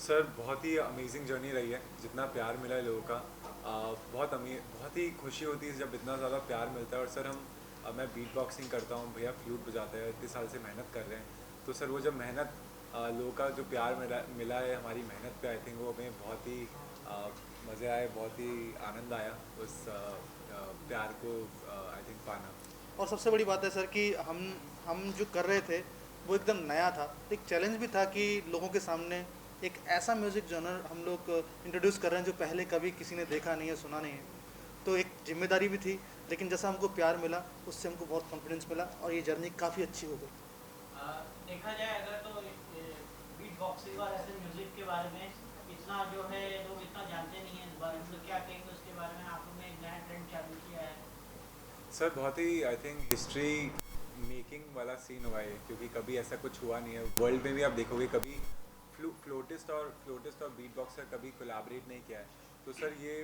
Sir बहुत ही amazing journey रही है। जितना प्यार मिला है लोगों का, बहुत ही खुशी होती है जब इतना ज़्यादा प्यार मिलता है। और सर मैं बीट बॉक्सिंग करता हूँ, भैया फ्लूट बजाते हैं, इतने साल से मेहनत कर रहे हैं। तो सर वो जब मेहनत लोगों का जो प्यार मिला मिला है हमारी मेहनत पे, आई थिंक वो हमें बहुत ही मज़े आए, बहुत ही आनंद आया उस प्यार को आई थिंक पाना। और सबसे बड़ी बात है सर कि हम जो कर रहे थे वो एकदम नया था। एक चैलेंज भी था कि लोगों के सामने एक ऐसा म्यूज़िक जॉनर हम लोग इंट्रोड्यूस कर रहे हैं जो पहले कभी किसी ने देखा नहीं है, सुना नहीं है। तो एक जिम्मेदारी भी थी, लेकिन जैसा हमको प्यार मिला उससे हमको बहुत कॉन्फिडेंस मिला और ये जर्नी काफ़ी अच्छी हो गई। देखा जाए अगर तो बीट बॉक्सिंग और ऐसे म्यूजिक के बारे में इतना जो है लोग इतना जानते नहीं हैं इस बारे में, तो क्या कहेंगे उसके बारे में? आप लोगों ने एक नया ट्रेंड चालू किया है। सर बहुत ही आई थिंक हिस्ट्री मेकिंग वाला सीन हुआ है, क्योंकि कभी ऐसा कुछ हुआ नहीं है वर्ल्ड में भी। आप देखोगे कभी फ्लोटिस्ट और बीट बॉक्सर कभी कोलैबोरेट नहीं किया है। तो सर ये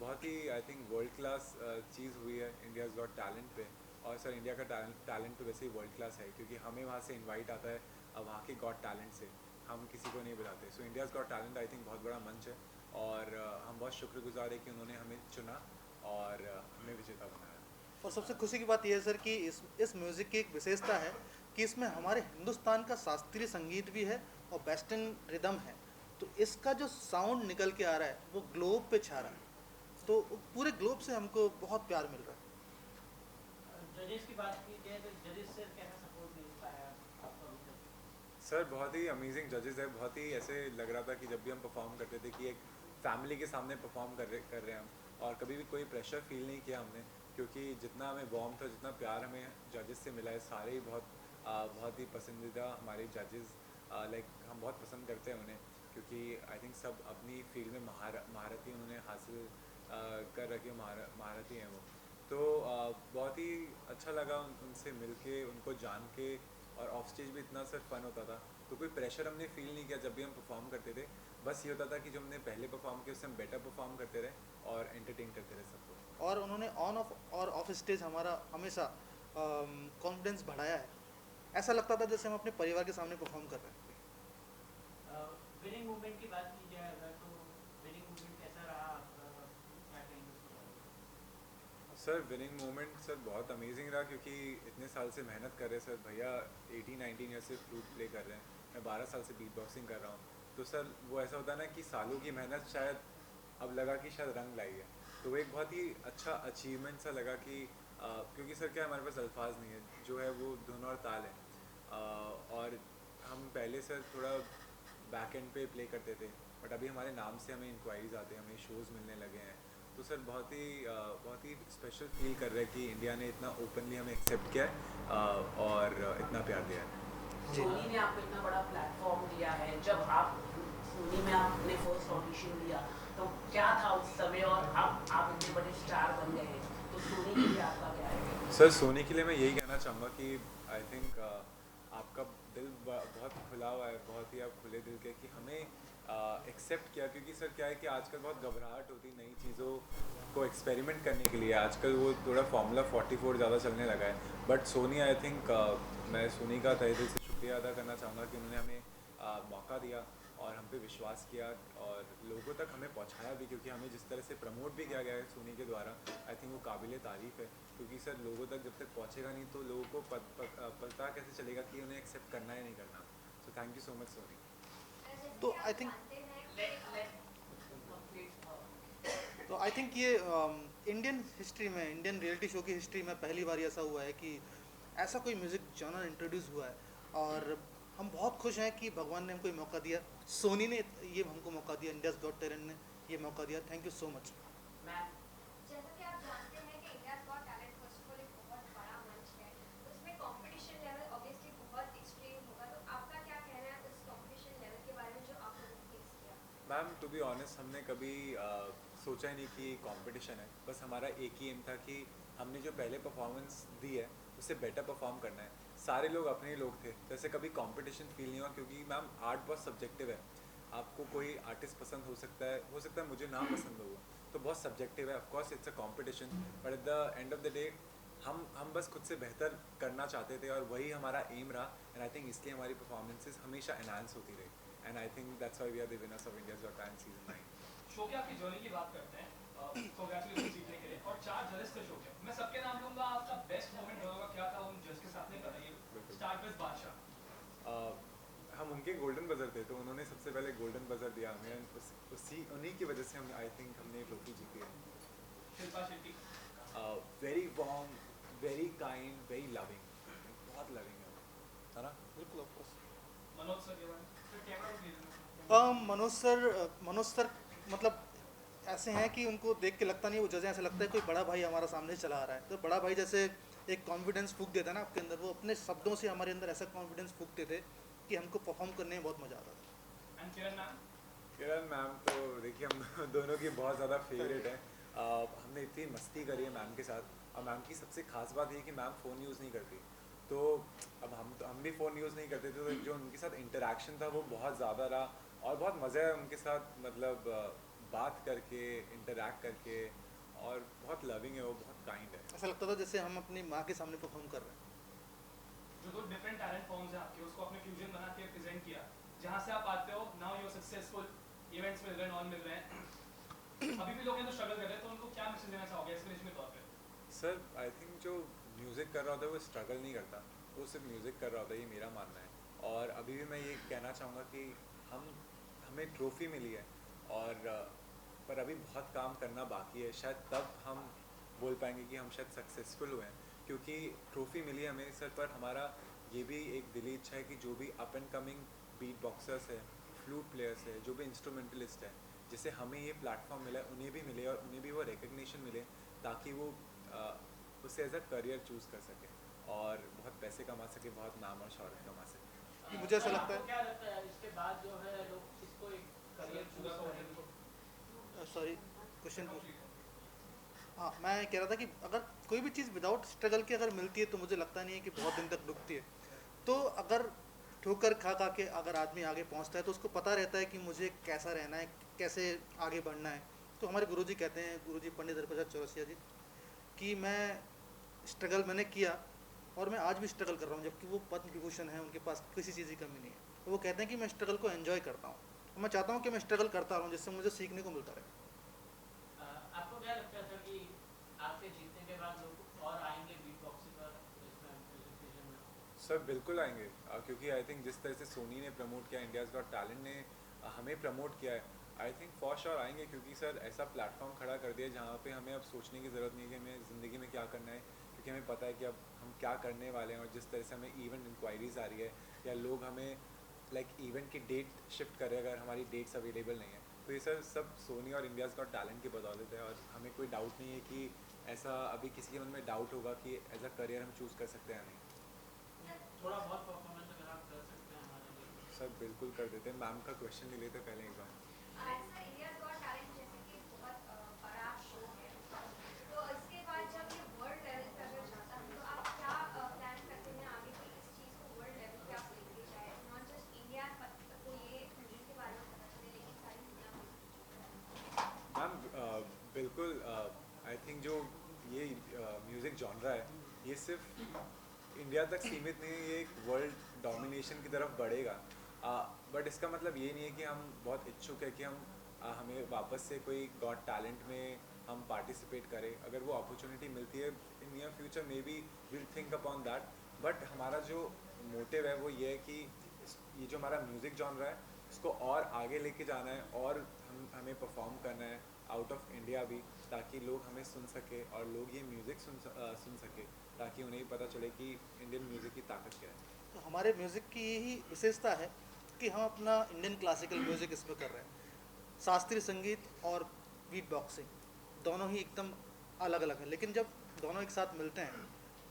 बहुत ही आई थिंक वर्ल्ड क्लास चीज़ हुई है इंडियाज़ गॉट टैलेंट पे। और सर इंडिया का टैलेंट तो वैसे ही वर्ल्ड क्लास है, क्योंकि हमें वहाँ से इनवाइट आता है वहाँ के गॉट टैलेंट से। हम किसी को नहीं बुलाते। So India's got talent I think बहुत बड़ा मंच है। और हम बहुत शुक्रगुजार है कि उन्होंने हमें चुना और हमें विजेता बनाया। और सबसे खुशी की बात यह है सर कि इस म्यूज़िक की एक विशेषता है कि इसमें हमारे हिंदुस्तान का शास्त्रीय संगीत भी है और वेस्टर्न रिदम है। तो इसका जो साउंड निकल के आ रहा है वो ग्लोब पे छा रहा है। तो पूरे ग्लोब से हमको बहुत प्यार मिल रहा है। जजेस की बात की जाए तो जजेस से कैसा सपोर्ट मिल पाया आपको अभी तक? सर बहुत ही अमेजिंग जजेस है। बहुत ही ऐसे लग रहा था कि जब भी हम परफॉर्म करते थे कि एक फैमिली के सामने परफॉर्म कर रहे हैं हम। और कभी भी कोई प्रेशर फील नहीं किया हमने, क्योंकि जितना हमें वार्म था, जितना प्यार हमें जजेस से मिला है, सारे ही बहुत ही पसंदीदा हमारे जजेस। लाइक हम बहुत पसंद करते हैं उन्हें, क्योंकि आई थिंक सब अपनी फील्ड में महारती उन्होंने हासिल कर रखी है, महारती हैं वो। तो बहुत ही अच्छा लगा उनसे मिल के, उनको जान के। और ऑफ स्टेज भी इतना सर फन होता था। तो कोई प्रेशर हमने फील नहीं किया जब भी हम परफॉर्म करते थे। बस ये होता था कि जो हमने पहले परफॉर्म किया उससे हम बेटर परफॉर्म करते रहे और एंटरटेन करते रहे सबको। और उन्होंने ऑन ऑफ और ऑफ स्टेज हमारा हमेशा कॉन्फिडेंस बढ़ाया है। ऐसा लगता था जैसे हम अपने परिवार के सामने परफॉर्म कर रहे हैं। विनिंग मूवमेंट की बात की जाए अगर तो विनिंग मूवमेंट कैसा रहा आपका? क्या कहेंगे उसके बारे में? सर विनिंग मोमेंट सर बहुत अमेजिंग रहा, क्योंकि इतने साल से मेहनत कर रहे हैं सर भैया। 18-19 ईयर से फ्लूट प्ले कर रहे हैं, मैं 12 साल से बीट बॉक्सिंग कर रहा हूँ। तो सर वो ऐसा होता है ना कि सालों की मेहनत शायद अब लगा कि शायद रंग लाई है। तो वो एक बहुत ही अच्छा अचीवमेंट सा लगा कि क्योंकि सर क्या है, हमारे पास अल्फाज नहीं है, जो है वो धुन और ताल है। और हम पहले सर थोड़ा बैक एंड पे प्ले करते थे, बट अभी हमारे नाम से हमें इंक्वायरीज आते हैं, हमें शोज़ मिलने लगे हैं। तो सर बहुत ही स्पेशल फील कर रहे हैं कि इंडिया ने इतना ओपनली हमें एक्सेप्ट किया है और इतना प्यार दिया है। जी। सोनी ने आपको इतना बड़ा प्लेटफॉर्म दिया है। जब आप सोनी में आपने फर्स्ट ऑडिशन दिया तो क्या था उस समय, और अब आप इतने बड़े स्टार बन गए हैं, तो सोनी के लिए आपका क्या है? सर सोने के लिए मैं यही कहना चाहूँगा कि आई थिंक आपका दिल बहुत खुला हुआ है, बहुत ही आप खुले दिल के कि हमें एक्सेप्ट किया। क्योंकि सर क्या है कि आजकल बहुत घबराहट होती है नई चीज़ों को एक्सपेरिमेंट करने के लिए। आजकल वो थोड़ा फार्मूला 44 ज़्यादा चलने लगा है, बट सोनी आई थिंक मैं सोनी का तहे दिल से शुक्रिया अदा करना चाहूँगा कि उन्होंने हमें मौका दिया और हम पे विश्वास किया और लोगों तक हमें पहुंचाया भी। क्योंकि हमें जिस तरह से प्रमोट भी किया गया है सोनी के द्वारा, आई थिंक वो काबिल तारीफ़ है। क्योंकि सर लोगों तक जब तक पहुंचेगा नहीं तो लोगों को पता कैसे चलेगा कि उन्हें एक्सेप्ट करना है नहीं करना। So thank you so much Sony. तो I think let let complete. ये इंडियन हिस्ट्री में, इंडियन रियलिटी शो की हिस्ट्री में पहली बार ऐसा हुआ है कि ऐसा कोई म्यूज़िक जॉनर इंट्रोड्यूस हुआ है। और हम बहुत खुश हैं कि भगवान ने हमको ये मौका दिया, सोनी ने ये हमको मौका दिया, इंडियाज़ गॉट टैलेंट ने ये मौका दिया। Thank you so much. मैं जैसा कि आप जानते हैं कि India's got talent first of all एक बहुत बड़ा मंच है। उसमें कंपटीशन लेवल ऑब्वियसली बहुत एक्सट्रीम होगा। तो आपका क्या कहना है उस कंपटीशन लेवल के बारे में जो आप लोगों ने फेस किया? मैम टू बी ऑनेस्ट हमने कभी सोचा ही नहीं कि कंपटीशन है। बस हमारा एक ही एम था कि हमने जो पहले परफॉर्मेंस दी है उससे बेटर परफॉर्म करना है। सारे लोग अपने ही लोग थे, तो ऐसे कभी कंपटीशन फील नहीं हुआ। क्योंकि मैम आर्ट बहुत सब्जेक्टिव है। आपको कोई आर्टिस्ट पसंद हो सकता है मुझे ना पसंद हो, तो बहुत सब्जेक्टिव है। Of course it's a competition, but at the end of the day हम बस खुद से बेहतर करना चाहते थे और वही हमारा एम रहा। एंड आई थिंक इसलिए हमारी परफॉर्मेंसेस हमेशा एनहांस होती रही। And I think that's why we are the winners of India's got talent season 9. Show के आपकी जर्नी की बात करते हैं, कांग्रेचुलेशन जीतने के लिए, और 4 जजेस थे शो के, मैं सबके नाम लूंगा, आपका बेस्ट मोमेंट होगा क्या था उन जज के साथ में, बताइए. स्टार्ट विद बादशाह. हम उनके गोल्डन बजर थे तो उन्होंने सबसे पहले गोल्डन बजर दिया हमें, उन्हीं की वजह से हम आई थिंक हमने ट्रॉफी जीती है. Shilpa Shetty. Very warm, very kind, very loving, बहुत लविंग है ना. बिल्कुल ऑफकोर्स. मनोज सर के बारे में. मनोज सर मतलब ऐसे हैं कि उनको देख के लगता नहीं, वो जैसे ऐसा लगता है कोई बड़ा भाई हमारा सामने चला आ रहा है. तो बड़ा भाई जैसे एक कॉन्फिडेंस फूंक देता है ना आपके अंदर, वो अपने शब्दों से हमारे अंदर ऐसा कॉन्फिडेंस फूंकते थे कि हमको परफॉर्म करने में बहुत मज़ा आता था. And Kiran ma'am. Kiran ma'am तो देखिए हम दोनों की बहुत ज़्यादा फेवरेट है. हमने इतनी मस्ती करी है मैम के साथ, और मैम की सबसे खास बात ये कि मैम फ़ोन यूज़ नहीं करती. तो अब हम भी फ़ोन यूज़ नहीं करते थे, तो जो उनके साथ इंटरेक्शन था वो बहुत ज़्यादा रहा, और बहुत मज़ा है उनके साथ, मतलब बात करके, इंटरेक्ट करके, और बहुत लविंग है वो, बहुत काइंड है. ऐसा लगता था जैसे हम अपनी माँ के सामने परफॉर्म कर रहे हैं. जो दो डिफरेंट टैलेंट फॉर्म्स हैं आपके, उसको आपने फ्यूजन बना के प्रेजेंट किया, जहाँ से आप आते हो now you are successful, events मिल रहे हैं, ऑन मिल रहे हैं. अभी भी लोग हैं तो स्ट्रगल कर रहे हैं, तो उनको क्या मैसेज देना चाहोगे एक्सप्लेनेशन के तौर पे? सर आई थिंक जो म्यूज़िक कर रहा होता है वो स्ट्रगल नहीं करता, वो सिर्फ म्यूज़िक कर रहा होता है, ये मेरा मानना है. और अभी भी मैं ये कहना चाहूँगा कि हमें ट्रॉफ़ी मिली है, और पर अभी बहुत काम करना बाकी है. शायद तब हम बोल पाएंगे कि हम शायद सक्सेसफुल हुए हैं, क्योंकि ट्रॉफ़ी मिली है हमें सर, पर हमारा ये भी एक दिली इच्छा है कि जो भी up and coming beat boxers है, फ्लूट प्लेयर्स है, जो भी इंस्ट्रूमेंटलिस्ट है, जिससे हमें ये प्लेटफॉर्म मिला है, उन्हें भी मिले, और उन्हें भी वो रिकग्निशन मिले, ताकि वो उससे एज अ करियर चूज़ कर सके और बहुत पैसे कमा सके, बहुत नाम और शौहरत कमा सके. मुझे ऐसा लगता है. आपको क्या लगता है इसके बाद जो है लोग इसको एक करियर चूज करेंगे? सॉरी, क्वेश्चन पूछ. हाँ, मैं कह रहा था कि अगर कोई भी चीज़ विदाउट स्ट्रगल के अगर मिलती है तो मुझे लगता नहीं है कि बहुत दिन तक रुकती है. तो अगर ठोकर खा खा के अगर आदमी आगे पहुंचता है तो उसको पता रहता है कि मुझे कैसा रहना है, कैसे आगे बढ़ना है. तो हमारे गुरुजी कहते हैं, गुरुजी पंडित हरिप्रसाद चौरसिया जी, कि मैं स्ट्रगल मैंने किया और मैं आज भी स्ट्रगल कर रहा हूँ, जबकि वो पद्म विभूषण है, उनके पास किसी चीज़ की कमी नहीं है. तो वो कहते हैं कि मैं स्ट्रगल को एंजॉय करता हूँ, और मैं चाहता हूँ कि मैं स्ट्रगल करता रहूँ, जिससे मुझे सीखने को मिलता रहे. आपको क्या लगता है सर कि आपके जीतने के बाद लोग और आएंगे बीट बॉक्सिंग पर इसमें presentation में? सर बिल्कुल आएंगे, क्योंकि आई थिंक जिस तरह से सोनी ने प्रमोट किया, इंडियाज़ गॉट टैलेंट ने हमें प्रमोट किया है, आई थिंक फॉर श्योर आएंगे, क्योंकि सर ऐसा प्लेटफॉर्म खड़ा कर दिया जहाँ पे हमें अब सोचने की ज़रूरत नहीं है कि हमें ज़िंदगी में क्या करना है, क्योंकि हमें पता है कि अब हम क्या करने वाले हैं. और जिस तरह से हमें इवेंट इंक्वायरीज़ आ रही है, या लोग हमें लाइक इवेंट की डेट शिफ्ट कर रहे हैं अगर हमारी डेट्स अवेलेबल नहीं है, तो ये सर सब सोनी और इंडियाज़ गॉट टैलेंट की बदौलत है. और हमें कोई डाउट नहीं है कि ऐसा अभी किसी के मन में डाउट होगा कि एज अ करियर हम चूज़ कर सकते हैं या नहीं. थोड़ा बहुत परफॉर्मेंस अगर आप कर सकते हैं हमारे लिए. सर बिल्कुल कर देते हैं. मैम का क्वेश्चन ले लेते पहले एक बार. ऐसा इंडियाज गॉट टैलेंट जैसे कि बहुत बड़ा शो है, तो इसके बाद जब ये वर्ल्ड लेवल पे अगर जाता है तो आप क्या प्लान करते हैं आगे कि इस चीज़ को वर्ल्ड लेवल पे आप लेके जाए, नॉट जस्ट इंडिया को ये कंट्री के बारे में पता चले लेकिन सारी दुनिया में. मैम बिल्कुल, आई थिंक जो ये म्यूज़िक जॉनरा है, ये सिर्फ इंडिया तक सीमित नहीं है, ये एक वर्ल्ड डोमिनेशन की तरफ बढ़ेगा. बट इसका मतलब ये नहीं है कि हम बहुत इच्छुक है कि हमें वापस से कोई गॉट टैलेंट में हम पार्टिसिपेट करें. अगर वो अपॉर्चुनिटी मिलती है in near future, may be will think upon that. But हमारा जो मोटिव है वो ये है कि ये जो हमारा म्यूज़िक जॉनरा है, इसको और आगे लेके जाना है, और हमें परफॉर्म करना है आउट ऑफ इंडिया भी, ताकि लोग हमें सुन सके और लोग ये म्यूज़िक सुन सके, ताकि उन्हें भी पता चले कि इंडियन म्यूज़िक की ताकत क्या है. तो हमारे म्यूज़िक की यही विशेषता है कि हम अपना इंडियन क्लासिकल म्यूज़िक इसमें कर रहे हैं. शास्त्रीय संगीत और बीट बॉक्सिंग दोनों ही एकदम अलग अलग है, लेकिन जब दोनों एक साथ मिलते हैं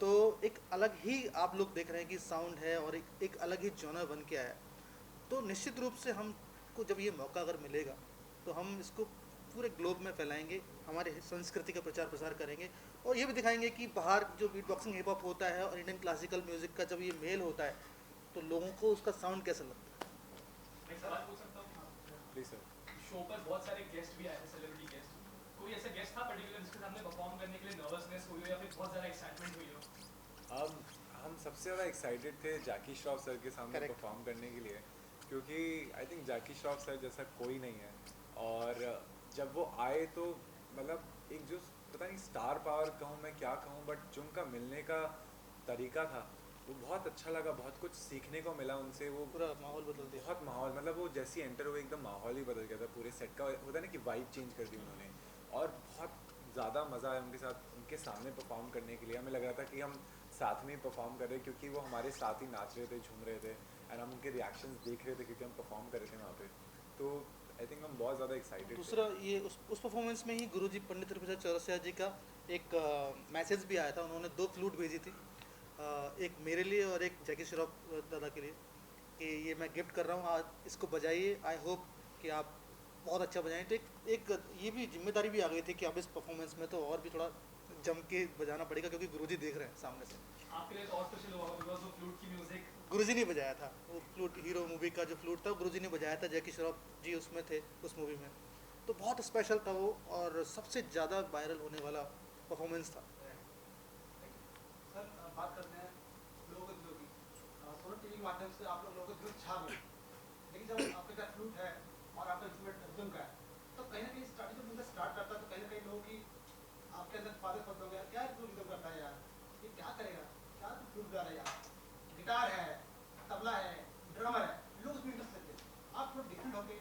तो एक अलग ही आप लोग देख रहे हैं कि साउंड है, और एक अलग ही जॉनर बन के आया. तो निश्चित रूप से हमको जब ये मौका अगर मिलेगा तो हम इसको पूरे ग्लोब में फैलाएंगे, हमारे संस्कृति का प्रचार प्रसार करेंगे, और ये भी दिखाएंगे कि बाहर जो बीट बॉक्सिंग हिप हॉप होता है और इंडियन क्लासिकल म्यूज़िक का जब ये मेल होता है तो लोगों को उसका साउंड कैसा लगता है. एक सवाल पूछ सकता हूँ? Please sir. शो पर बहुत सारे गेस्ट भी आए थे, सेलिब्रिटी गेस्ट. कोई ऐसा गेस्ट था पर्टिकुलर जिसके सामने परफॉर्म करने के लिए नर्वसनेस हुई हो या फिर बहुत ज़्यादा एक्साइटमेंट हुई हो? हम सबसे ज़्यादा एक्साइटेड थे जैकी श्रॉफ सर के सामने Correct. परफॉर्म करने के लिए, क्योंकि I think Jackie Shroff sir जैसा कोई नहीं है। और जब वो आए तो मतलब एक जो पता नहीं स्टार पावर कहूँ मैं क्या कहूँ, बट जो उनका मिलने का तरीका था वो बहुत अच्छा लगा, बहुत कुछ सीखने को मिला उनसे। वो पूरा माहौल बदल दिया। बहुत माहौल मतलब वो जैसी एंटर हुए एकदम माहौल ही बदल गया था पूरे सेट का, होता है ना कि वाइब चेंज कर दी उन्होंने। और बहुत ज़्यादा मज़ा आया उनके साथ, उनके सामने परफॉर्म करने के लिए। हमें लग रहा था कि हम साथ में ही परफॉर्म कर रहे हैं, क्योंकि वो हमारे साथ ही नाच रहे थे, झूम रहे थे, एंड हम उनके रिएक्शंस देख रहे थे क्योंकि हम परफॉर्म कर रहे थे वहाँ पे। तो आई थिंक हम बहुत ज़्यादा एक्साइटेड थे। दूसरा ये उस परफॉर्मेंस में ही गुरुजी पंडित रविप्रसाद चौरसिया जी का एक मैसेज भी आया था। उन्होंने 2 फ्लूट भेजी थी, एक मेरे लिए और एक जैकी श्रॉफ दादा के लिए, कि ये मैं गिफ्ट कर रहा हूँ, आज इसको बजाइए, आई होप कि आप बहुत अच्छा बजाएं। तो एक ये भी जिम्मेदारी भी आ गई थी कि अब इस परफॉर्मेंस में तो और भी थोड़ा जम के बजाना पड़ेगा, क्योंकि गुरुजी देख रहे हैं सामने से। आपके लिए तो और स्पेशल हुआ बिकॉज वो फ्लूट की म्यूजिक गुरुजी ने बजाया था, वो फ्लूट हीरो मूवी का जो फ्लूट था गुरुजी ने बजाया था, जैकी श्रॉफ जी उसमें थे उस मूवी में। तो बहुत स्पेशल था वो, और सबसे ज़्यादा वायरल होने वाला परफॉर्मेंस था। सर बात करते हैं लोगों के दिलों की। सोनो टीवी के माध्यम से आप लोगों के दिल छा गए, लेकिन जब आपके पास फ्लूट है और आपका इंस्ट्रूमेंट रिदम का है, तो कहीं ना कहीं स्टार्टिंग जब बंदा स्टार्ट करता है तो कहीं ना कहीं लोगों की आपके अंदर फादर पद हो गया, क्या तू रिदम करता है यार, ये क्या करेगा, क्या तू फ्लूट गा रहा है यार, गिटार है, तबला है, ड्रमर है, लोग उसमें इंटरेस्ट लेते हैं। आप थोड़ा डिफरेंट हो गए,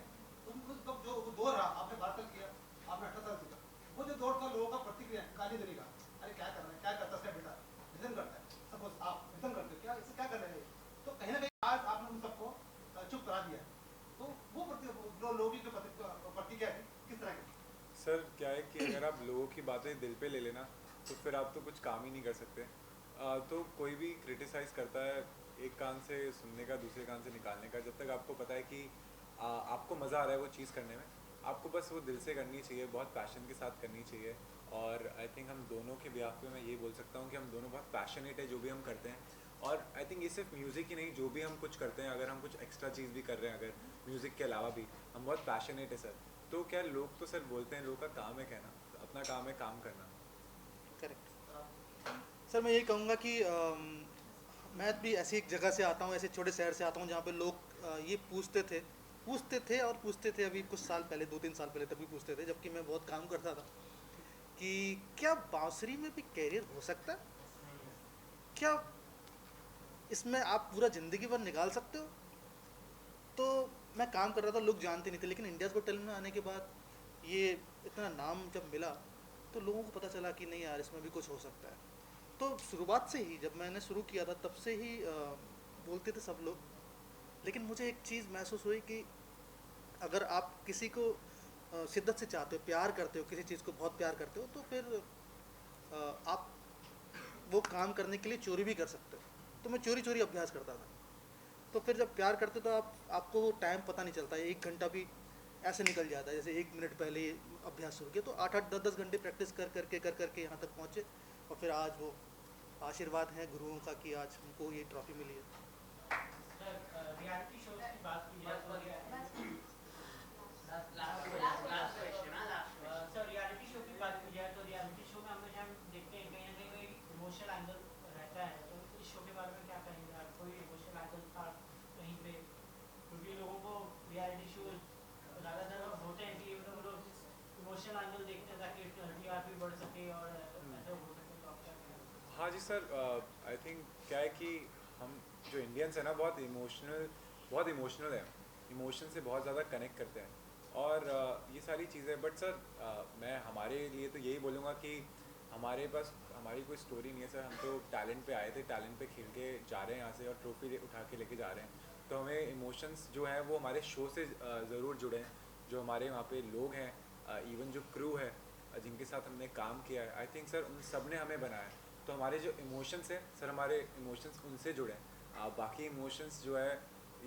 उनको कब जो वो दौर रहा, आपने 12 साल किया, आपने 18 साल किया, वो जो दौर था लोगों का प्रतिक्रिया गाली देने का, अरे क्या कर रहा है, क्या करता है बेटा, रिदम करता है, सपोज आप रिदम करते हो, क्या इससे क्या कर रहे हैं, तो कहीं ना कहीं आज आपने उन सबको चुप करा दिया। तो वो लोगों की जो प्रतिक्रिया थी किस तरह की? सर क्या है कि अगर आप लोगों की बातें दिल पे ले लेना तो फिर आप तो कुछ काम ही नहीं कर सकते। तो कोई भी क्रिटिसाइज़ करता है एक कान से सुनने का, दूसरे कान से निकालने का। जब तक आपको पता है कि आपको मज़ा आ रहा है वो चीज़ करने में, आपको बस वो दिल से करनी चाहिए, बहुत पैशन के साथ करनी चाहिए। और आई थिंक हम दोनों के बिहाफ पे मैं ये बोल सकता हूँ कि हम दोनों बहुत पैशनेट है जो भी हम करते हैं। और आई थिंक ये सिर्फ म्यूज़िक ही नहीं, जो भी हम कुछ करते हैं, अगर हम कुछ एक्स्ट्रा चीज़ भी कर रहे हैं अगर म्यूज़िक के अलावा भी, हम बहुत पैशनेट है सर। तो क्या लोग तो सर बोलते हैं, लोगों का काम है कहना, अपना काम है काम करना। करेक्ट सर, मैं ये कहूँगा कि मैं भी ऐसी एक जगह से आता हूँ, ऐसे छोटे शहर से आता हूँ जहाँ पे लोग ये पूछते थे अभी कुछ साल पहले, 2-3 साल पहले तक भी पूछते थे, जबकि मैं बहुत काम करता था, कि क्या बांसुरी में भी कैरियर हो सकता है, क्या इसमें आप पूरा ज़िंदगी भर निकाल सकते हो। तो मैं काम कर रहा था, लोग जानते नहीं थे, लेकिन इंडियाज़ गॉट टैलेंट में आने के बाद ये इतना नाम जब मिला तो लोगों को पता चला कि नहीं यार इसमें भी कुछ हो सकता है। तो शुरुआत से ही जब मैंने शुरू किया था तब से ही बोलते थे सब लोग, लेकिन मुझे एक चीज़ महसूस हुई कि अगर आप किसी को शिद्दत से चाहते हो, प्यार करते हो, किसी चीज़ को बहुत प्यार करते हो, तो फिर आप वो काम करने के लिए चोरी भी कर सकते हो। तो मैं चोरी चोरी अभ्यास करता था। तो फिर जब प्यार करते तो आपको वो टाइम पता नहीं चलता है, 1 घंटा भी ऐसे निकल जाता है जैसे 1 मिनट पहले अभ्यास शुरू किया। तो 8-8, 10-10 घंटे प्रैक्टिस कर करके यहाँ तक पहुँचे, और फिर आज वो आशीर्वाद है गुरुओं का कि आज हमको ये ट्रॉफी मिली है। सर रियलिटी शोज की बात की जाए तो सर रियलिटी शो की बात की जाए तो रियलिटी शो में हम देखते हैं कहीं ना कहीं कोई इमोशनल एंगल रहता है। तो इस शो के बारे में क्या कहेंगे आप, कोई इमोशनल एंगल था कहीं पे? क्योंकि लोगों को रियलिटी शो ज़्यादातर होते हैं कि वो लोग इमोशनल एंगल देखते हैं ताकि टीआरपी बढ़ सके और ऐसा हो सके। तो आप क्या कहेंगे? हाँ जी सर, आई थिंक क्या है कि हम जो इंडियंस हैं ना बहुत इमोशनल है, इमोशन से बहुत ज़्यादा कनेक्ट करते हैं और ये सारी चीज़ें। बट सर मैं हमारे लिए तो यही बोलूँगा कि हमारे पास हमारी कोई स्टोरी नहीं है सर। हम तो टैलेंट पे आए थे, टैलेंट पे खेल के जा रहे हैं यहाँ से और ट्रॉफी उठा के लेके जा रहे हैं। तो हमें इमोशंस जो हैं वो हमारे शो से ज़रूर जुड़े हैं। जो हमारे वहाँ पे लोग हैं, इवन जो क्रू है जिनके साथ हमने काम किया है, आई थिंक सर उन सब ने हमें बनाया है। तो हमारे जो इमोशंस हैं सर, हमारे इमोशंस उनसे जुड़े हैं। बाकी इमोशंस जो है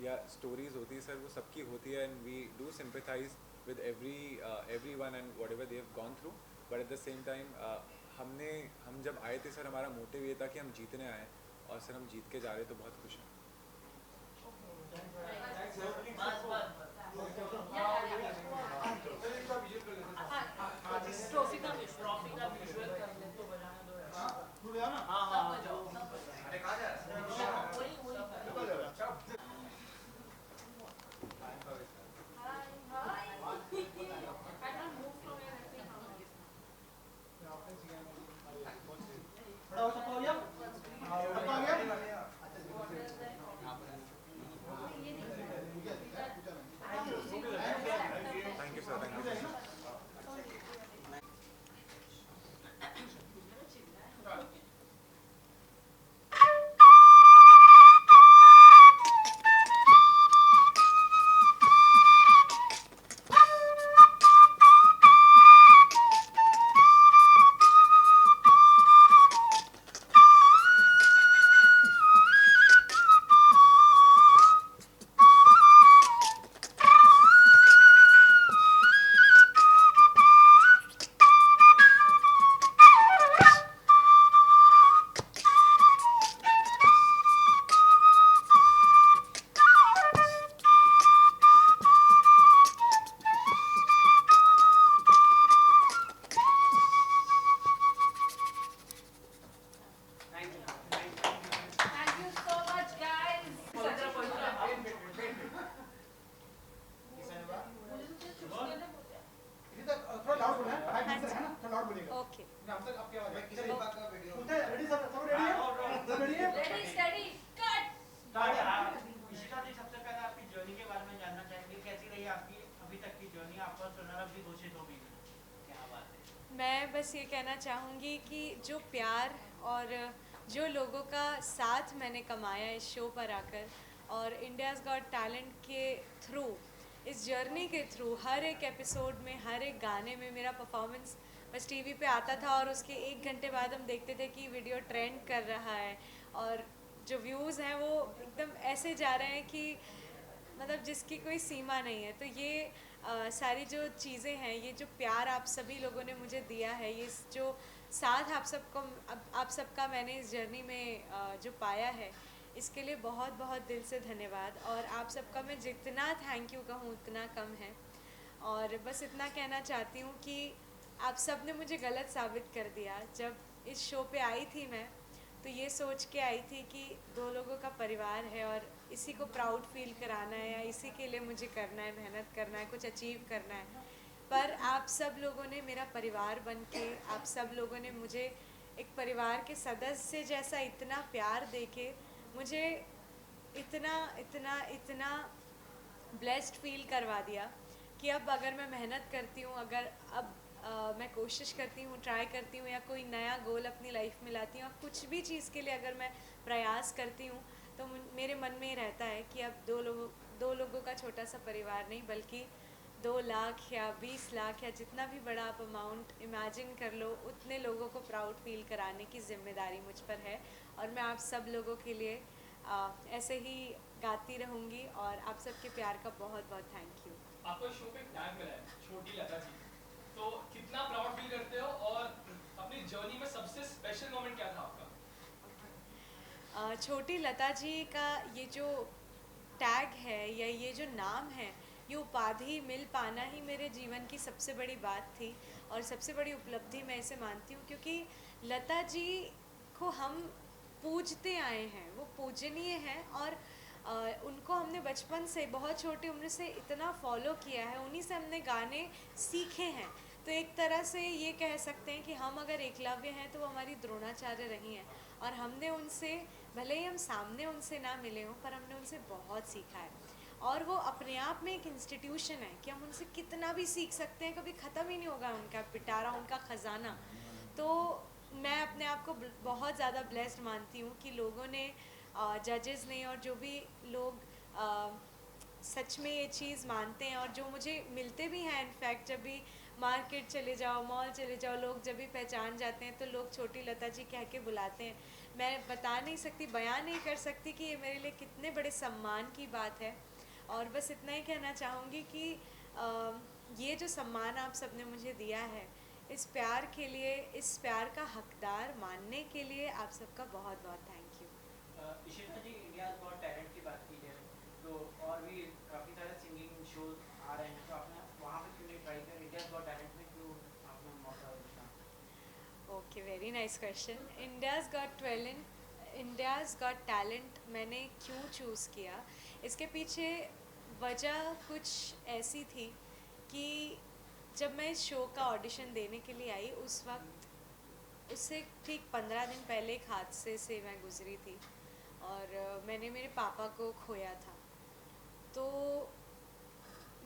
या स्टोरीज़ होती है सर वो सबकी होती है, and we do sympathise with every one and whatever they have gone through. But at the same time हम जब आए थे सर, हमारा मोटिव ये था कि हम जीतने आए और सर हम जीत के जा रहे तो बहुत खुश हैं। ट्रॉफी का विजुअल कर ले तो बजाने दो यार। हाँ बजाओ अरे कहाँ जा रहा है? वही मैं बस ये कहना चाहूँगी कि जो प्यार और जो लोगों का साथ मैंने कमाया इस शो पर आकर और इंडियाज़ गॉट टैलेंट के थ्रू, इस जर्नी के थ्रू, हर एक एपिसोड में हर एक गाने में मेरा परफॉर्मेंस बस टीवी पे आता था और उसके 1 घंटे बाद हम देखते थे कि वीडियो ट्रेंड कर रहा है और जो व्यूज़ हैं वो एकदम ऐसे जा रहे हैं कि मतलब जिसकी कोई सीमा नहीं है। तो ये सारी जो चीज़ें हैं, ये जो प्यार आप सभी लोगों ने मुझे दिया है, ये जो साथ आप सबका मैंने इस जर्नी में जो पाया है, इसके लिए बहुत बहुत दिल से धन्यवाद। और आप सबका मैं जितना थैंक यू कहूँ उतना कम है। और बस इतना कहना चाहती हूँ कि आप सब ने मुझे गलत साबित कर दिया। जब इस शो पे आई थी मैं, तो ये सोच के आई थी कि 2 लोगों का परिवार है और इसी को प्राउड फील कराना है या इसी के लिए मुझे करना है, मेहनत करना है, कुछ अचीव करना है। पर आप सब लोगों ने मेरा परिवार बन के, आप सब लोगों ने मुझे एक परिवार के सदस्य जैसा इतना प्यार दे के मुझे इतना इतना इतना ब्लेस्ड फील करवा दिया कि अब अगर मैं मेहनत करती हूँ, अगर अब मैं कोशिश करती हूँ, ट्राई करती हूँ या कोई नया गोल अपनी लाइफ में लाती हूँ, कुछ भी चीज़ के लिए अगर मैं प्रयास करती हूँ, तो मेरे मन में रहता है कि अब 2 लोगों का छोटा सा परिवार नहीं, बल्कि 2 लाख या 20 लाख या जितना भी बड़ा आप अमाउंट इमेजिन कर लो, उतने लोगों को प्राउड फील कराने की जिम्मेदारी मुझ पर है। और मैं आप सब लोगों के लिए ऐसे ही गाती रहूँगी और आप सबके प्यार का बहुत बहुत थैंक यू। आपको इस शो पे टैग मिला है छोटी लता जी, तो कितना प्राउड फील करते हो और अपनी जर्नी में सबसे स्पेशल मोमेंट क्या था आपका? छोटी लता जी का ये जो टैग है या ये जो नाम है, ये उपाधि मिल पाना ही मेरे जीवन की सबसे बड़ी बात थी और सबसे बड़ी उपलब्धि मैं इसे मानती हूँ, क्योंकि लता जी को हम पूजते आए हैं, वो पूजनीय हैं और उनको हमने बचपन से, बहुत छोटी उम्र से इतना फॉलो किया है, उन्हीं से हमने गाने सीखे हैं। तो एक तरह से ये कह सकते हैं कि हम अगर एकलव्य हैं तो वो हमारी द्रोणाचार्य रही हैं और हमने उनसे, भले ही हम सामने उनसे ना मिले हों, पर हमने उनसे बहुत सीखा है। और वो अपने आप में एक इंस्टीट्यूशन है कि हम उनसे कितना भी सीख सकते हैं, कभी ख़त्म ही नहीं होगा उनका पिटारा, उनका ख़जाना। तो मैं अपने आप को बहुत ज़्यादा ब्लेस्ड मानती हूँ कि लोगों ने, जजेस ने और जो भी लोग सच में ये चीज़ मानते हैं और जो मुझे मिलते भी हैं, इनफैक्ट जब भी मार्केट चले जाओ, मॉल चले जाओ, लोग जब भी पहचान जाते हैं तो लोग छोटी लता जी कह के बुलाते हैं। मैं बता नहीं सकती, बयान नहीं कर सकती कि ये मेरे लिए कितने बड़े सम्मान की बात है। और बस इतना ही कहना चाहूँगी कि ये जो सम्मान आप सबने मुझे दिया है, इस प्यार के लिए, इस प्यार का हकदार मानने के लिए आप सबका बहुत बहुत thank you. Ishita ji, India got talent की बात की जाए तो और भी काफ़ी सारे सिंगिंग शोज आ रहे हैं, तो आपने वहाँ पे क्यों नहीं ट्राई किया? इंडिया गॉट टैलेंट में क्यों आपने मौका दिया? Okay, very nice question. India's got talent मैंने क्यों चूज़ किया, इसके पीछे वजह कुछ ऐसी थी कि जब मैं इस शो का ऑडिशन देने के लिए आई, उस वक्त, उससे ठीक 15 दिन पहले एक हादसे से मैं गुजरी थी और मैंने मेरे पापा को खोया था। तो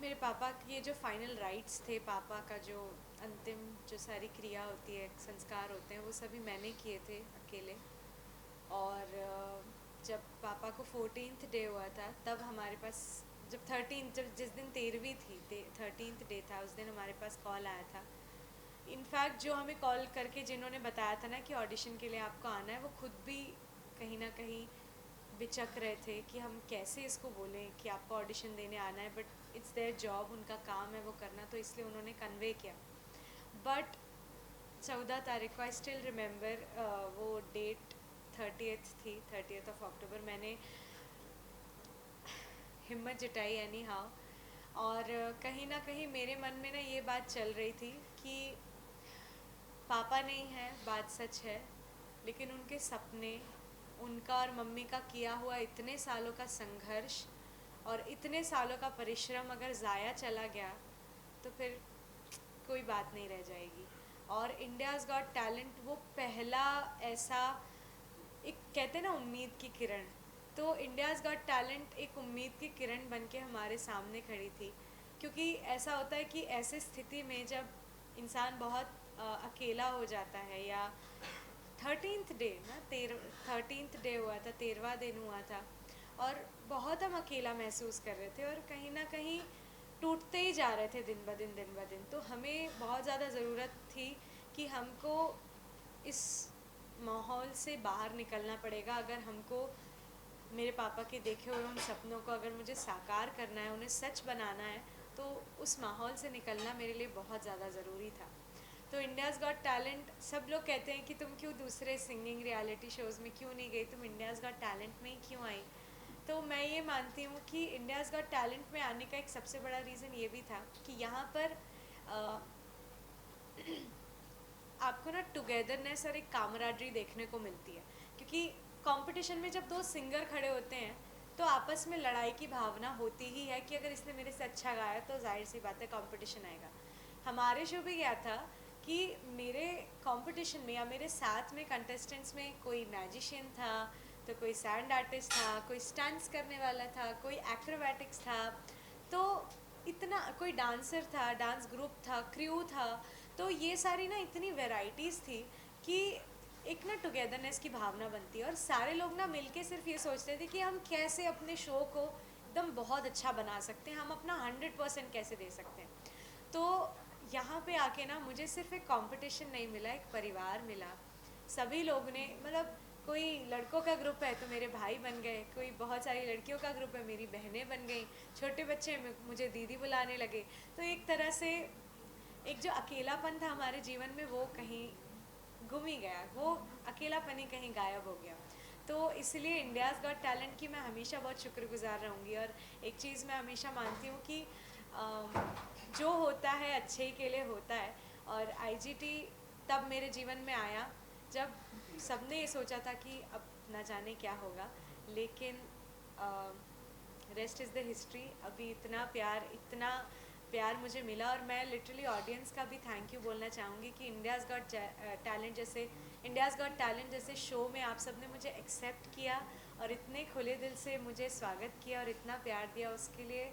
मेरे पापा के ये जो फाइनल राइट्स थे, पापा का जो अंतिम जो सारी क्रिया होती है, संस्कार होते हैं, वो सभी मैंने किए थे अकेले। और जब पापा को 14th डे हुआ था, तब हमारे पास, जब जिस दिन 13वीं थी, 13th डे था, उस दिन हमारे पास कॉल आया था। इनफैक्ट जो हमें कॉल करके जिन्होंने बताया था ना कि ऑडिशन के लिए आपको आना है, वो खुद भी कहीं ना कहीं बिचक रहे थे कि हम कैसे इसको बोलें कि आपको ऑडिशन देने आना है, बट इट्स देयर जॉब, उनका काम है वो करना, तो इसलिए उन्होंने कन्वे किया। बट 14 तारीख को, आई स्टिल रिमेंबर, वो डेट 30th थी, 30th ऑफ अक्टूबर। मैंने हिम्मत जुटाई एनी हाउ, और कहीं ना कहीं मेरे मन में ना ये बात चल रही थी कि पापा नहीं है, बात सच है, लेकिन उनके सपने, उनका और मम्मी का किया हुआ इतने सालों का संघर्ष और इतने सालों का परिश्रम अगर ज़ाया चला गया तो फिर कोई बात नहीं रह जाएगी। और इंडियाज़ गॉट टैलेंट वो पहला ऐसा, एक कहते हैं ना उम्मीद की किरण, तो इंडियाज़ गॉट टैलेंट एक उम्मीद की किरण बन के हमारे सामने खड़ी थी। क्योंकि ऐसा होता है कि ऐसे स्थिति में जब इंसान बहुत अकेला हो जाता है, या 13th डे ना 13th डे हुआ था, 13वां दिन हुआ था, और बहुत हम अकेला महसूस कर रहे थे और कहीं ना कहीं टूटते ही जा रहे थे दिन ब दिन दिन ब दिन। तो हमें बहुत ज़्यादा ज़रूरत थी कि हमको इस माहौल से बाहर निकलना पड़ेगा। अगर हमको मेरे पापा के देखे हुए उन सपनों को अगर मुझे साकार करना है, उन्हें सच बनाना है, तो उस माहौल से निकलना मेरे लिए बहुत ज़्यादा ज़रूरी था। तो इंडियाज़ गॉट टैलेंट, सब लोग कहते हैं कि तुम क्यों दूसरे सिंगिंग रियलिटी शोज़ में क्यों नहीं गई, तुम इंडियाज़ गॉट टैलेंट में ही क्यों आई। तो मैं ये मानती हूँ कि इंडियाज़ गॉट टैलेंट में आने का एक सबसे बड़ा रीज़न ये भी था कि यहाँ पर आपको ना टुगेदरनेस और एक कामराडरी देखने को मिलती है, क्योंकि कंपटीशन में जब दो सिंगर खड़े होते हैं तो आपस में लड़ाई की भावना होती ही है कि अगर इसने मेरे से अच्छा गाया तो जाहिर सी बात है कंपटीशन आएगा। हमारे शो भी क्या था कि मेरे कंपटीशन में या मेरे साथ में कंटेस्टेंट्स में कोई मैजिशियन था, तो कोई सैंड आर्टिस्ट था, कोई स्टंट्स करने वाला था, कोई एक्रोबैटिक्स था, तो इतना कोई डांसर था, डांस ग्रुप था, क्रू था। तो ये सारी ना इतनी वैरायटीज़ थी कि एक ना टुगेदरनेस की भावना बनती है और सारे लोग ना मिलके सिर्फ ये सोचते थे कि हम कैसे अपने शो को एकदम बहुत अच्छा बना सकते हैं, हम अपना 100% कैसे दे सकते हैं। तो यहाँ पे आके ना मुझे सिर्फ एक कंपटीशन नहीं मिला, एक परिवार मिला। सभी लोग ने मतलब कोई लड़कों का ग्रुप है तो मेरे भाई बन गए, कोई बहुत सारी लड़कियों का ग्रुप है मेरी बहनें बन गई, छोटे बच्चे मुझे दीदी बुलाने लगे। तो एक तरह से एक जो अकेलापन था हमारे जीवन में वो कहीं गुम ही गया, वो अकेलापन ही कहीं गायब हो गया। तो इसलिए इंडियाज़ गॉट टैलेंट की मैं हमेशा बहुत शुक्रगुजार रहूँगी। और एक चीज़ मैं हमेशा मानती हूँ कि जो होता है अच्छे ही के लिए होता है। और आईजीटी तब मेरे जीवन में आया जब सबने ये सोचा था कि अब ना जाने क्या होगा, लेकिन रेस्ट इज़ द हिस्ट्री। अभी इतना प्यार मुझे मिला और मैं लिटरली ऑडियंस का भी थैंक यू बोलना चाहूँगी कि इंडियाज़ गॉट टैलेंट जैसे शो में आप सब ने मुझे एक्सेप्ट किया और इतने खुले दिल से मुझे स्वागत किया और इतना प्यार दिया, उसके लिए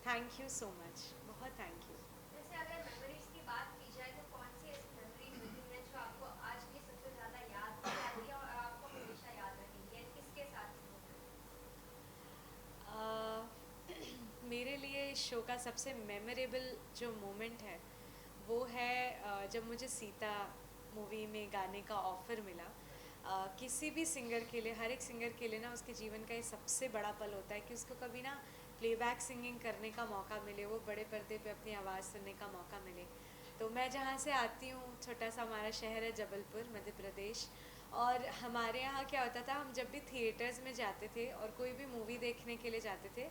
थैंक यू सो मच, बहुत थैंक यू। जैसे अगर मेमोरीज की बात की जाए तो कौन सी ऐसी मेमोरीज होती है जो आपको आज भी सबसे ज़्यादा याद आती है और आपको हमेशा याद रखेंगी, या किसके साथ होती मेरे लिए इस शो का सबसे मेमोरेबल जो मोमेंट है वो है जब मुझे सीता मूवी में गाने का ऑफ़र मिला। किसी भी सिंगर के लिए, हर एक सिंगर के लिए ना उसके जीवन का ये सबसे बड़ा पल होता है कि उसको कभी ना प्लेबैक सिंगिंग करने का मौका मिले, वो बड़े पर्दे पे अपनी आवाज़ सुनने का मौका मिले। तो मैं जहाँ से आती हूँ, छोटा सा हमारा शहर है जबलपुर, मध्य प्रदेश। और हमारे यहाँ क्या होता था, हम जब भी थिएटर्स में जाते थे और कोई भी मूवी देखने के लिए जाते थे,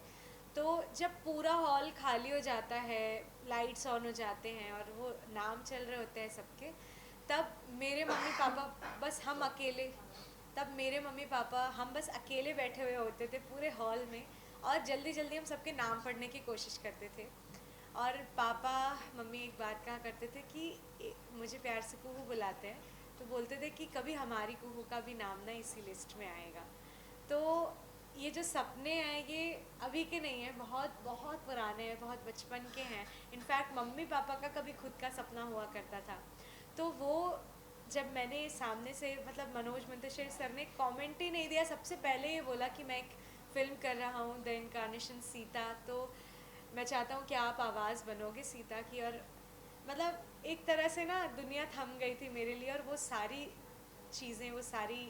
तो जब पूरा हॉल खाली हो जाता है, लाइट्स ऑन हो जाते हैं और वो नाम चल रहे होते हैं सबके, तब मेरे मम्मी पापा बस हम अकेले तब मेरे मम्मी पापा हम बस अकेले बैठे हुए होते थे पूरे हॉल में और जल्दी जल्दी हम सबके नाम पढ़ने की कोशिश करते थे। और पापा मम्मी एक बात कहा करते थे कि मुझे प्यार से कुहू बुलाते हैं, तो बोलते थे कि कभी हमारी कुहू का भी नाम ना इसी लिस्ट में आएगा। तो ये जो सपने हैं ये अभी के नहीं हैं, बहुत बहुत पुराने हैं, बहुत बचपन के हैं। इनफैक्ट मम्मी पापा का कभी खुद का सपना हुआ करता था। तो वो जब मैंने सामने से मतलब मनोज मुंतशिर सर ने कमेंट ही नहीं दिया, सबसे पहले ये बोला कि मैं एक फ़िल्म कर रहा हूँ द इनकारनेशन सीता, तो मैं चाहता हूँ कि आप आवाज़ बनोगे सीता की। और मतलब एक तरह से ना दुनिया थम गई थी मेरे लिए और वो सारी चीज़ें, वो सारी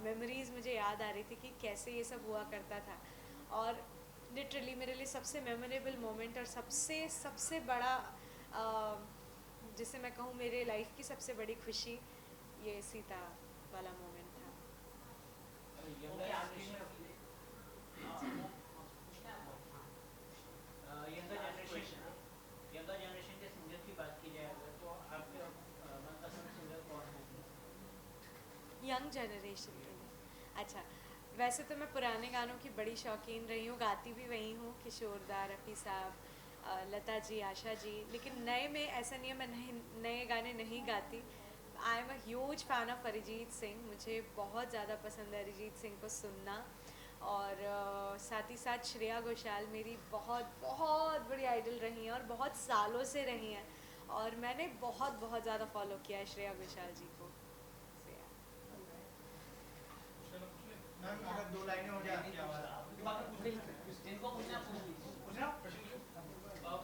मेमोरीज़ मुझे याद आ रही थी कि कैसे ये सब हुआ करता था। और लिटरली मेरे लिए सबसे मेमोरेबल मोमेंट और सबसे बड़ा जिसे मैं कहूँ मेरे लाइफ की सबसे बड़ी खुशी, ये सीता वाला मोमेंट था। यंगर जनरेशन के सिंगर की बात की जाए अगर, तो आपके मनपसंद सिंगर कौन है? यंग जनरेशन के लिए अच्छा, वैसे तो मैं पुराने गानों की बड़ी शौकीन रही हूँ, गाती भी वही हूँ, किशोरदा, रफ़ी साहब, लता जी, आशा जी। लेकिन नए में ऐसा नहीं है मैं नए गाने नहीं गाती। I am a huge fan of Arijit Singh, मुझे बहुत ज़्यादा पसंद है अरिजीत सिंह को सुनना। और साथ ही साथ श्रेया घोषाल मेरी बहुत बहुत बड़ी आइडल रही हैं और बहुत सालों से रही हैं। और मैंने बहुत बहुत ज़्यादा फॉलो किया है श्रेया घोषाल जी को। So, yeah. मैम अगर 2 लाइनें हो जाए आपकी आवाज़ जिनको पूछना पूछ लीजिए।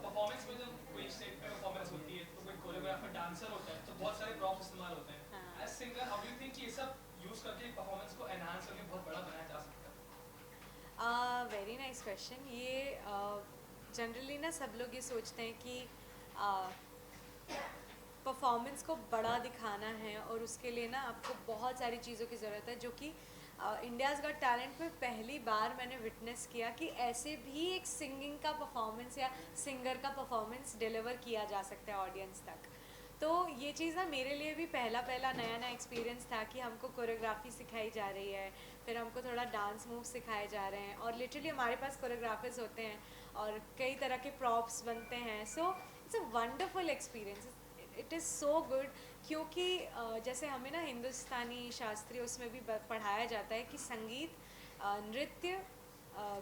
परफॉर्मेंस में जब कोई स्टेज पे परफॉर्मेंस होती है तो कोई कोरियोग्राफर डांसर होता है तो बहुत सारे प्रॉप्स इस्तेमाल होते हैं। हाँ। As singer how do you think ये सब यूज करके परफॉर्मेंस को एनहांस करके बहुत बड़ा बनाया जा सकता है? Very nice question. ये जनरली ना सब लोग ये सोचते हैं कि परफॉर्मेंस को बड़ा दिखाना है और उसके लिए ना आपको बहुत सारी चीज़ों की ज़रूरत है, जो कि इंडियाज़ गॉट टैलेंट में पहली बार मैंने विटनेस किया कि ऐसे भी एक सिंगिंग का परफॉर्मेंस या सिंगर का परफॉर्मेंस डिलीवर किया जा सकता है ऑडियंस तक। तो ये चीज़ ना मेरे लिए भी पहला नया नया एक्सपीरियंस था कि हमको कोरियोग्राफी सिखाई जा रही है, फिर हमको थोड़ा डांस मूव सिखाए जा रहे हैं, और लिटरली हमारे पास कोरियोग्राफर्स होते हैं और कई तरह के प्रॉप्स बनते हैं। So it's a wonderful experience, it is so good. क्योंकि जैसे हमें ना हिंदुस्तानी शास्त्रीय उसमें भी पढ़ाया जाता है कि संगीत, नृत्य,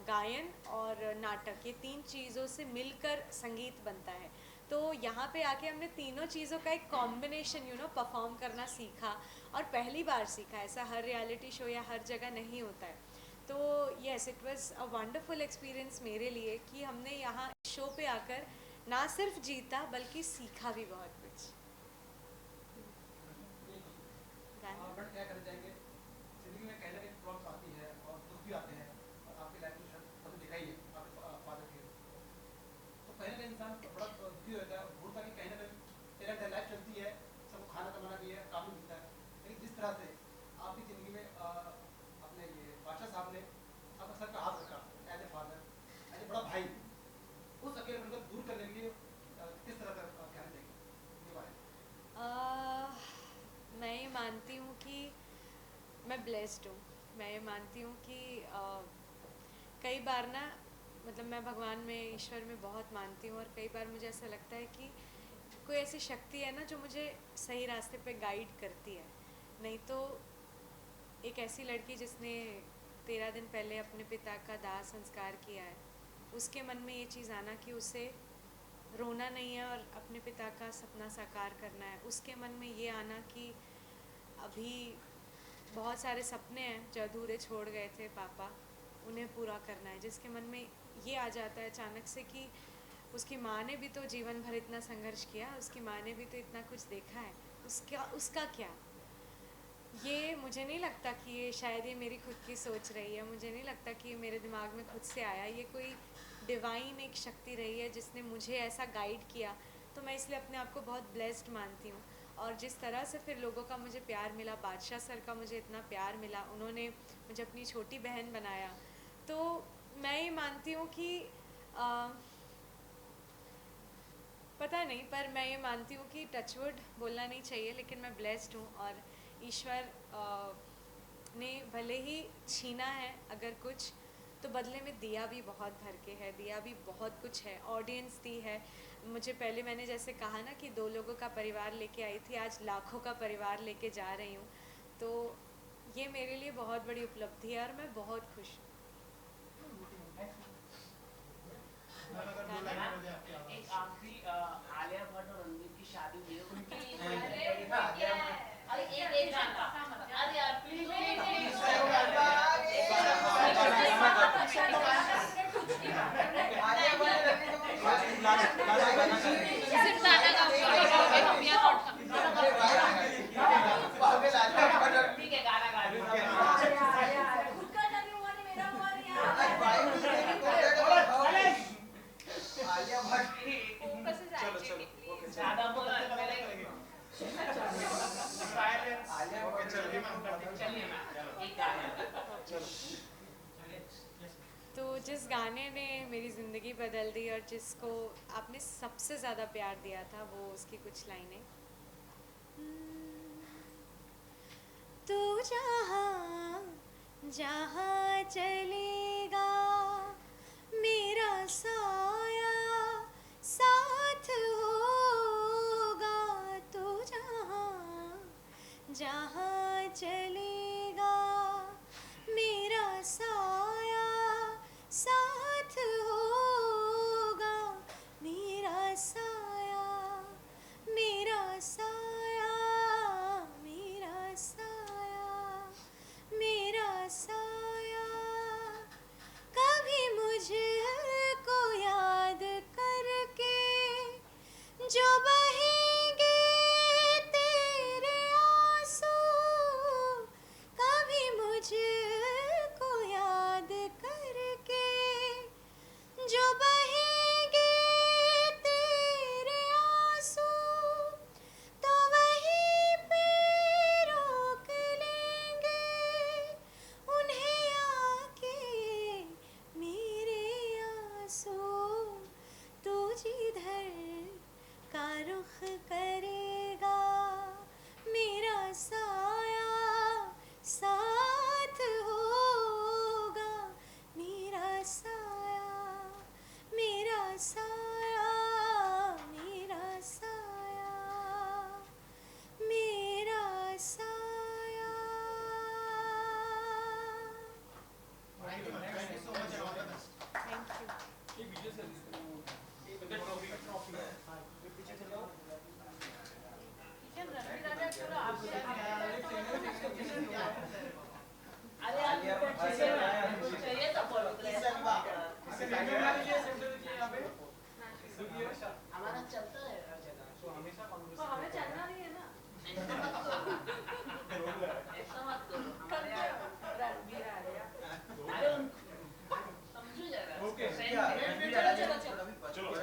गायन और नाटक, ये 3 चीज़ों से मिलकर संगीत बनता है। तो यहाँ पे आके हमने तीनों चीज़ों का एक कॉम्बिनेशन परफॉर्म करना सीखा, और पहली बार सीखा। ऐसा हर रियलिटी शो या हर जगह नहीं होता है। तो yes, it was a wonderful experience मेरे लिए कि हमने यहाँ शो पे आकर ना सिर्फ जीता बल्कि सीखा भी बहुत कुछ। बट क्या करना चाहेंगे, जिंदगी में कहीं ना कहीं प्रॉब्लम्स आती है और दुख भी आते हैं, और आपकी लाइफ में शायद कभी दिखा ही है आपके फादर के, तो कहीं ना कहीं इंसान बड़ा दुखी होता है, भूलता है कि कहीं ना कहीं तेरा लाइफ चलती है, सबको खाना कमाना भी है, काम भी मिलता है, लेकिन जिस तरह से आपकी ज़िंदगी में अपने ये बादशाह साहब ने आपका सर का हाथ रखा as a father, as a बड़ा भाई, उस अकेलेपन को दूर करने के लिए किस तरह का ध्यान देंगे ये बारे में? मैं ये मानती हूँ कि मैं ब्लेस्ड हूँ। मैं ये मानती हूँ कि कई बार ना, मतलब मैं भगवान में, ईश्वर में बहुत मानती हूँ, और कई बार मुझे ऐसा लगता है कि कोई ऐसी शक्ति है ना जो मुझे सही रास्ते पे गाइड करती है। नहीं तो एक ऐसी लड़की जिसने 13 दिन पहले अपने पिता का दाह संस्कार किया है, उसके मन में ये चीज़ आना कि उसे रोना नहीं है और अपने पिता का सपना साकार करना है, उसके मन में ये आना कि अभी बहुत सारे सपने हैं जो अधूरे छोड़ गए थे पापा, उन्हें पूरा करना है, जिसके मन में ये आ जाता है अचानक से कि उसकी माँ ने भी तो जीवन भर इतना संघर्ष किया, उसकी माँ ने भी तो इतना कुछ देखा है, उसका क्या। ये मुझे नहीं लगता कि ये शायद ये मेरी खुद की सोच रही है, मुझे नहीं लगता कि ये मेरे दिमाग में खुद से आया, ये कोई डिवाइन एक शक्ति रही है जिसने मुझे ऐसा गाइड किया। तो मैं इसलिए अपने आप को बहुत ब्लेस्ड मानती हूँ। और जिस तरह से फिर लोगों का मुझे प्यार मिला, बादशाह सर का मुझे इतना प्यार मिला, उन्होंने मुझे अपनी छोटी बहन बनाया, तो मैं ये मानती हूँ कि पता नहीं, पर मैं ये मानती हूँ कि टचवुड बोलना नहीं चाहिए, लेकिन मैं ब्लेस्ड हूँ, और ईश्वर ने भले ही छीना है अगर कुछ, तो बदले में दिया भी बहुत भर के है, दिया भी बहुत कुछ है, ऑडियंस दी है मुझे। पहले मैंने जैसे कहा ना कि 2 लोगों का परिवार लेके आई थी, आज लाखों का परिवार लेके जा रही हूँ, तो ये मेरे लिए बहुत बड़ी उपलब्धि है और मैं बहुत खुश हूँ। अगर 2 लाइनें हो जाए आपकी आवाज़। एक आखिरी, आलिया भट्ट और रणवीर की शादी हुई है, उनके लिए कोई अरे एक गाना, अरे यार प्लीज ठीक है, गाना गा खुद का जाने हुआ नहीं, मेरा हुआ नहीं यार। ज्यादा बोला चलिए मैम, एक गाना। तो जिस गाने ने मेरी ज़िंदगी बदल दी और जिसको आपने सबसे ज़्यादा प्यार दिया था, वो उसकी कुछ लाइनें। तू जहाँ जहाँ चलेगा मेरा साया साथ होगा, तू जहाँ जहाँ चलेगा मेरा साया साथ होगा, मेरा साया अरे यार चाहिए तो बोलो हमारा चलता है हर जगह तो हमें चलना नहीं है ना ऐसा मत करो हमारे यहाँ रणबीर आ गया अरे समझो जरा Okay. चलो चलो चलो चलो